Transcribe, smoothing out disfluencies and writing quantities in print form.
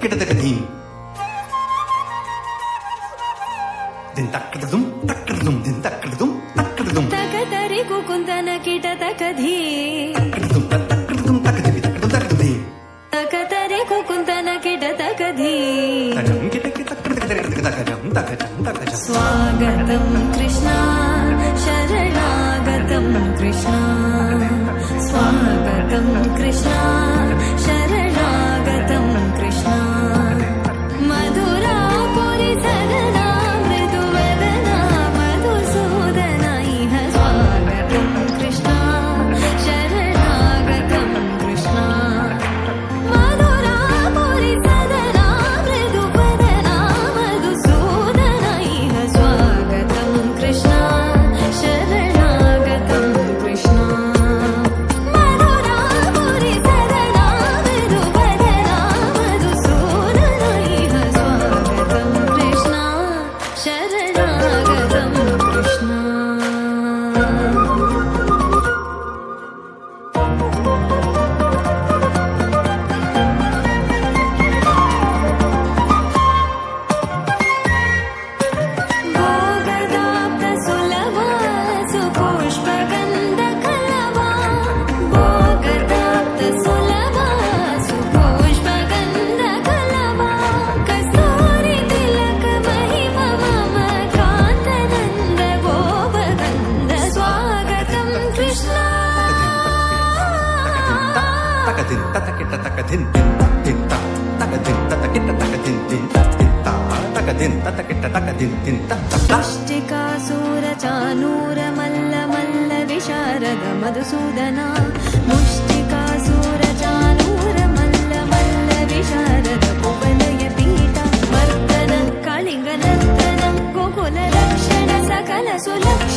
కిటతకధీ దిన్ తక్కడదుం తక్కడదుం దిన్ తక్కడదుం తక్కడదుం తకతరి కుకుందన కిటతకధీ తక్కడదుం తక్కడదుం తక్కదివి తక్కడదుం తక్కదివి తకతరి కుకుందన కిటతకధీ తకం కిటకి తక్కడదక తకజం తకజం తకజం స్వాగతం కృష్ణ శరణాగతం కృష్ణ స్వాగతం కృష్ణ శరణాగతం కృష్ణ మధురాపురి సదనా మృదువదనా మధుసూదన ఇహ స్వాగతం కృష్ణ శరణాగతం కృష్ణ మధురాపురి సదనా మృదువదనా మధుసూదన ఇహ స్వాగతం కృష్ణ శరణాగతం కృష్ణ మధురాపురి సదనా మృదువదనా మధుసూదన ఇహ స్వాగతం కృష్ణ శరణాగతం కృష్ణ భోగదాప్త సులభా సుపుష్పగంధకలవా భోగదాప్త సులభా సుపుష్పగంధకలవా కస్తూరి తిలక మహిమ మమ కాంతనంద గోపగంధ స్వాగతం కృష్ణ తకదిన్ తతకిట తకదిన్ దిన్ తకదిన్ తతకిట తకదిన్ దిన్ తకదిన్ తతకిట తకదిన్ దిన్ తక ముష్టికాసుర చానూర మల్ల మల్ల విశారద మధుసూదన ముష్టికాసుర చానూర మల్ల మల్ల విశారద కువలయ పీఠ మర్దన కళింగ నర్తన గోకుల రక్షణ సకల సులక్షణ